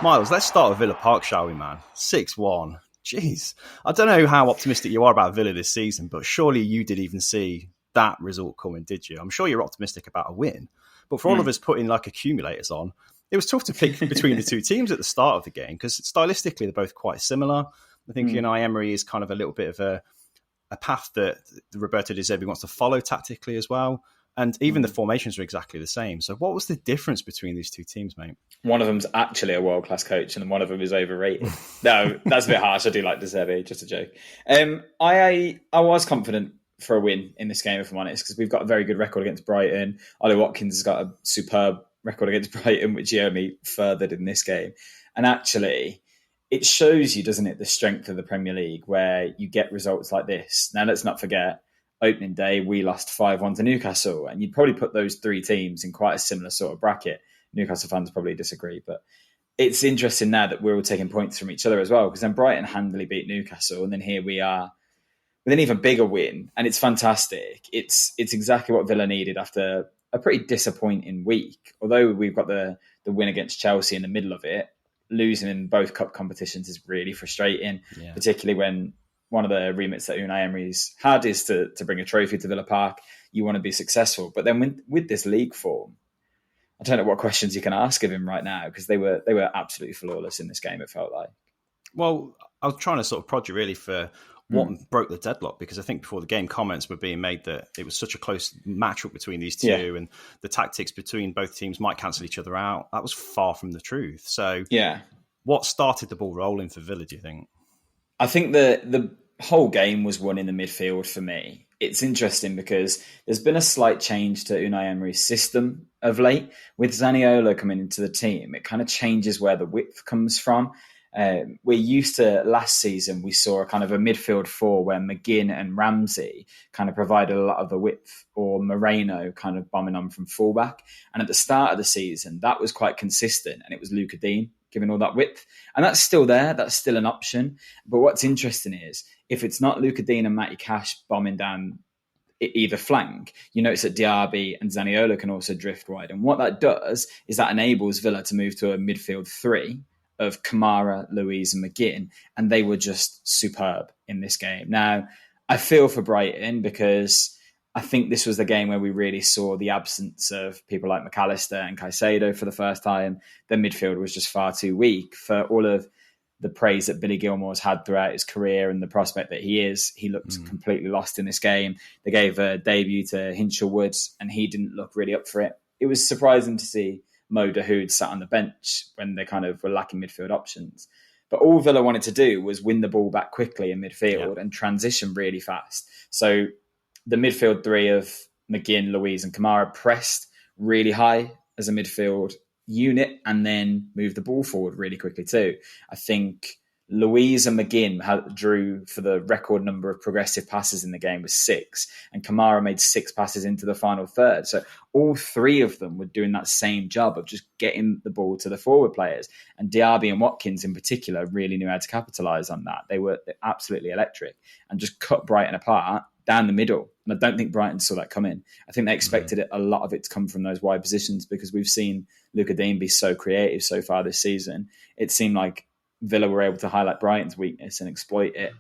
Miles, let's start with Villa Park, shall we, man? 6-1. Jeez. I don't know how optimistic you are about Villa this season, but surely you did even see that result coming, did you? I'm sure you're optimistic about a win. But for all of us putting like accumulators on, it was tough to pick between the two teams at the start of the game because stylistically they're both quite similar. I think Unai Emery is kind of a little bit of a path that Roberto De Zerbi wants to follow tactically as well. And even the formations are exactly the same. So what was the difference between these two teams, mate? One of them's actually a world-class coach and one of them is overrated. No, that's a bit harsh. I do like De Zerbi, just a joke. I was confident for a win in this game, if I'm honest, because we've got a very good record against Brighton. Ollie Watkins has got a superb record against Brighton, which he only furthered in this game. And actually, it shows you, doesn't it, the strength of the Premier League where you get results like this. Now, let's not forget, opening day, we lost 5-1 to Newcastle, and you'd probably put those three teams in quite a similar sort of bracket. Newcastle fans probably disagree, but it's interesting now that we're all taking points from each other as well, because then Brighton handily beat Newcastle, and then here we are with an even bigger win, and it's fantastic. It's exactly what Villa needed after a pretty disappointing week. Although we've got the win against Chelsea in the middle of it, losing in both cup competitions is really frustrating, particularly when one of the remits that Unai Emery's had is to bring a trophy to Villa Park. You want to be successful. But then with this league form, I don't know what questions you can ask of him right now because they were absolutely flawless in this game, it felt like. Well, I was trying to sort of prod you really for what broke the deadlock, because I think before the game comments were being made that it was such a close matchup between these two and the tactics between both teams might cancel each other out. That was far from the truth. So what started the ball rolling for Villa, do you think? I think the whole game was won in the midfield for me. It's interesting because there's been a slight change to Unai Emery's system of late. With Zaniolo coming into the team, it kind of changes where the width comes from. We're used to last season, we saw a kind of a midfield four where McGinn and Ramsey kind of provided a lot of the width, or Moreno kind of bombing on from fullback. And at the start of the season, that was quite consistent, and it was Luca Dean giving all that width. And that's still there. That's still an option. But what's interesting is if it's not Luca Dean and Matty Cash bombing down either flank, you notice that Diaby and Zaniolo can also drift wide. And what that does is that enables Villa to move to a midfield three of Kamara, Louise and McGinn. And they were just superb in this game. Now, I feel for Brighton because I think this was the game where we really saw the absence of people like McAllister and Caicedo for the first time. The midfield was just far too weak for all of the praise that Billy Gilmore's had throughout his career and the prospect that he is. He looked completely lost in this game. They gave a debut to Hinchelwood and he didn't look really up for it. It was surprising to see Mo Dahoud sat on the bench when they kind of were lacking midfield options. But all Villa wanted to do was win the ball back quickly in midfield and transition really fast. So the midfield three of McGinn, Louise and Kamara pressed really high as a midfield unit and then moved the ball forward really quickly too. I think Louise and McGinn drew for the record number of progressive passes in the game was 6, and Kamara made 6 passes into the final third. So all three of them were doing that same job of just getting the ball to the forward players. And Diaby and Watkins in particular really knew how to capitalise on that. They were absolutely electric and just cut Brighton apart down the middle. And I don't think Brighton saw that coming. I think they expected a lot of it to come from those wide positions because we've seen Luca Dean be so creative so far this season. It seemed like Villa were able to highlight Brighton's weakness and exploit it.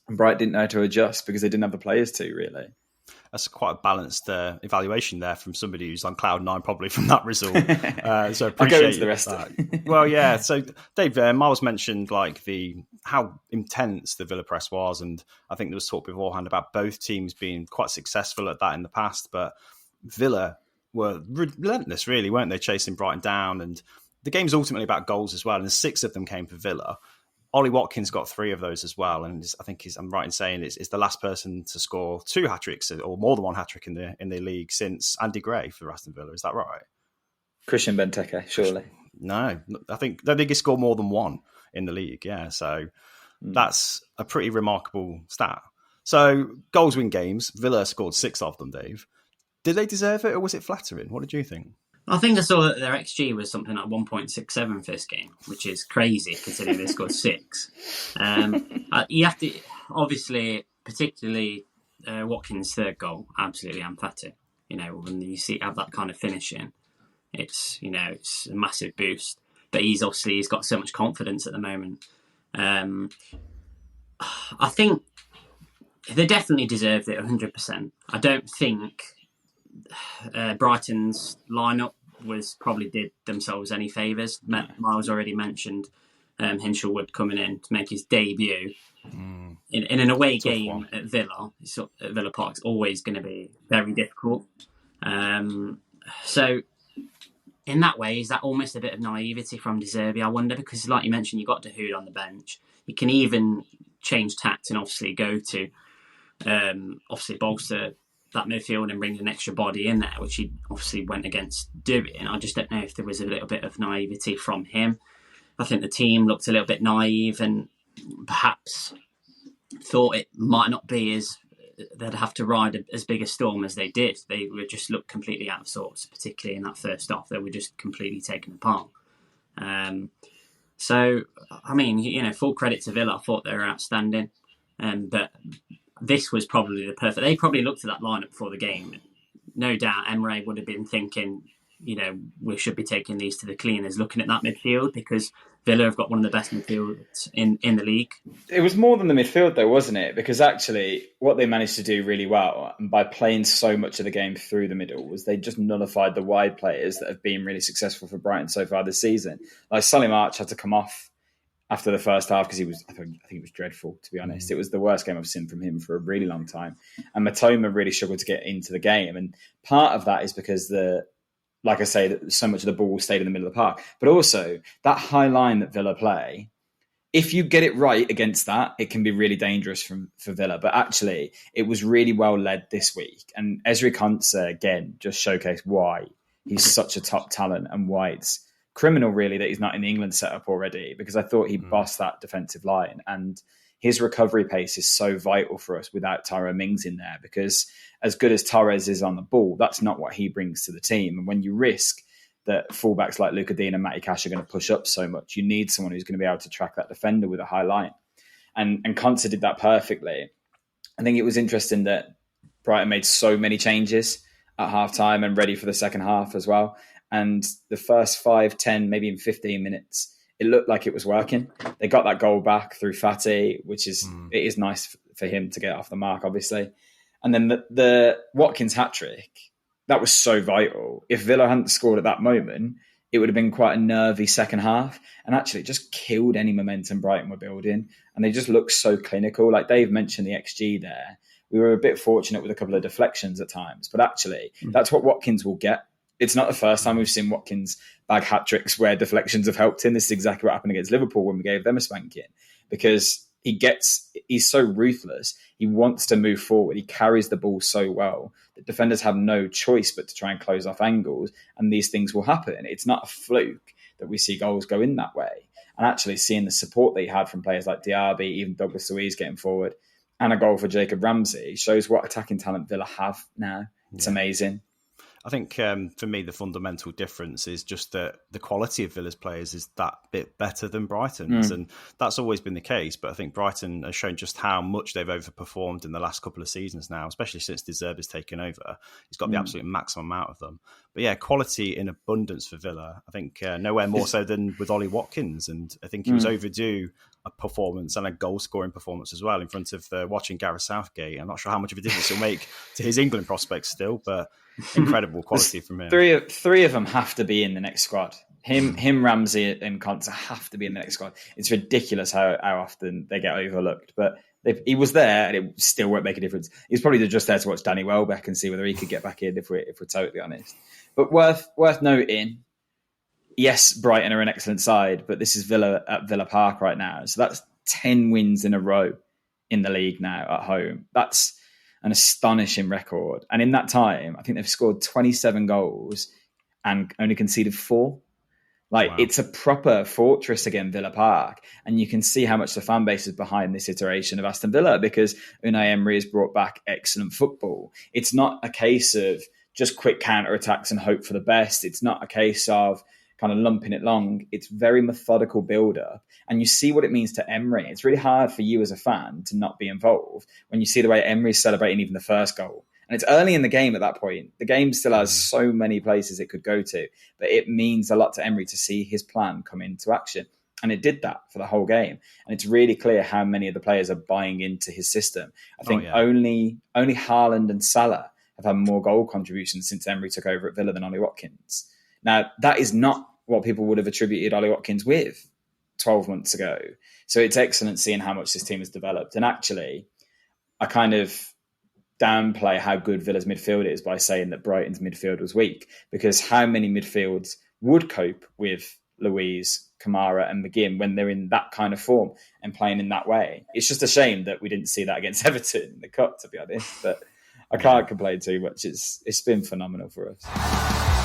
And Brighton didn't know how to adjust because they didn't have the players to, really. That's quite a balanced evaluation there from somebody who's on cloud nine probably from that result. So appreciate I'll go into the rest that. of it. Well, yeah. So Dave, Miles mentioned like how intense the Villa press was, and I think there was talk beforehand about both teams being quite successful at that in the past. But Villa were relentless, really, weren't they, chasing Brighton down? And the game's ultimately about goals as well, and 6 of them came for Villa. Ollie Watkins got 3 of those as well, and I think I'm right in saying is the last person to score 2 hat-tricks or more than 1 hat-trick in the league since Andy Gray for Aston Villa. Is that right? Christian Benteke, surely. No, I think he scored more than 1 in the league. Yeah, so that's a pretty remarkable stat. So goals win games. Villa scored 6 of them. Dave, did they deserve it, or was it flattering? What did you think? I think I saw that their XG was something like 1.67 for this game, which is crazy considering they scored 6. You have to, obviously, particularly Watkins' third goal, absolutely emphatic. You know, when you have that kind of finishing, it's a massive boost. but he's got so much confidence at the moment. I think they definitely deserved it 100%. I don't think Brighton's lineup probably did themselves any favours. Myles already mentioned Hinshelwood coming in to make his debut. In an away game at Villa Park's always going to be very difficult. So in that way, is that almost a bit of naivety from De Zerbi, I wonder? Because like you mentioned, you got Dahoud on the bench. You can even change tact and obviously go to bolster that midfield and bring an extra body in there, which he obviously went against doing. I just don't know if there was a little bit of naivety from him. I think the team looked a little bit naive and perhaps thought it might not be they'd have to ride as big a storm as they did. They would just look completely out of sorts, particularly in that first half. They were just completely taken apart. So, I mean, full credit to Villa. I thought they were outstanding. But this was probably the perfect... They probably looked at that lineup before the game. No doubt Emery would have been thinking, we should be taking these to the cleaners, looking at that midfield, because Villa have got one of the best midfields in the league. It was more than the midfield, though, wasn't it? Because actually, what they managed to do really well, and by playing so much of the game through the middle, was they just nullified the wide players that have been really successful for Brighton so far this season. Like Solly March had to come off after the first half because I think he was dreadful, to be honest. It was the worst game I've seen from him for a really long time. And Matoma really struggled to get into the game. And part of that is because like I say, that so much of the ball stayed in the middle of the park. But also, that high line that Villa play, if you get it right against that, it can be really dangerous for Villa. But actually, it was really well led this week. And Ezri Konsa, again, just showcased why he's such a top talent and why it's criminal, really, that he's not in the England setup already, because I thought he bossed that defensive line. And his recovery pace is so vital for us without Tyrone Mings in there, because as good as Torres is on the ball, that's not what he brings to the team. And when you risk that fullbacks like Luka Dean and Matty Cash are going to push up so much, you need someone who's going to be able to track that defender with a high line. And Konsa did that perfectly. I think it was interesting that Brighton made so many changes at half-time and ready for the second half as well. And the first 5, 10, maybe even 15 minutes, it looked like it was working. They got that goal back through Fatty, which is it is nice for him to get off the mark, obviously. And then the Watkins hat-trick, that was so vital. If Villa hadn't scored at that moment, it would have been quite a nervy second half. And actually, it just killed any momentum Brighton were building. And they just looked so clinical. Like Dave mentioned the XG there. We were a bit fortunate with a couple of deflections at times. But actually, that's what Watkins will get. It's not the first time we've seen Watkins bag hat-tricks where deflections have helped him. This is exactly what happened against Liverpool when we gave them a spanking. Because he's so ruthless. He wants to move forward. He carries the ball so well that defenders have no choice but to try and close off angles, and these things will happen. It's not a fluke that we see goals go in that way. And actually seeing the support that he had from players like Diaby, even Douglas Luiz getting forward, and a goal for Jacob Ramsey shows what attacking talent Villa have now. It's amazing. I think for me, the fundamental difference is just that the quality of Villa's players is that bit better than Brighton's. And that's always been the case. But I think Brighton has shown just how much they've overperformed in the last couple of seasons now, especially since De Zerbi's taken over. He's got the absolute maximum out of them. But yeah, quality in abundance for Villa. I think nowhere more so than with Ollie Watkins. And I think he was overdue a performance and a goal-scoring performance as well in front of watching Gareth Southgate. I'm not sure how much of a difference it'll make to his England prospects still, but incredible quality from him. Three of them have to be in the next squad. Him, Ramsey, and Konsa have to be in the next squad. It's ridiculous how often they get overlooked, but he was there, and it still won't make a difference. He's probably just there to watch Danny Welbeck and see whether he could get back in. If we're totally honest, but worth noting. Yes, Brighton are an excellent side, but this is Villa at Villa Park right now, so that's 10 wins in a row in the league now at home. That's an astonishing record. And in that time, I think they've scored 27 goals and only conceded 4. It's a proper fortress again, Villa Park. And you can see how much the fan base is behind this iteration of Aston Villa, because Unai Emery has brought back excellent football. It's not a case of just quick counter-attacks and hope for the best. It's not a case of kind of lumping it long. It's very methodical build-up. And you see what it means to Emery. It's really hard for you as a fan to not be involved when you see the way Emery's celebrating even the first goal. And And it's early in the game at that point. The game still has so many places it could go to, but it means a lot to Emery to see his plan come into action. And it did that for the whole game. And it's really clear how many of the players are buying into his system. I think only Haaland and Salah have had more goal contributions since Emery took over at Villa than Ollie Watkins. Now, that is not what people would have attributed Ollie Watkins with 12 months ago. So it's excellent seeing how much this team has developed. And actually, I kind of downplay how good Villa's midfield is by saying that Brighton's midfield was weak, because how many midfields would cope with Louise, Kamara and McGinn when they're in that kind of form and playing in that way? It's just a shame that we didn't see that against Everton in the Cup, to be honest. But I can't complain too much. It's been phenomenal for us.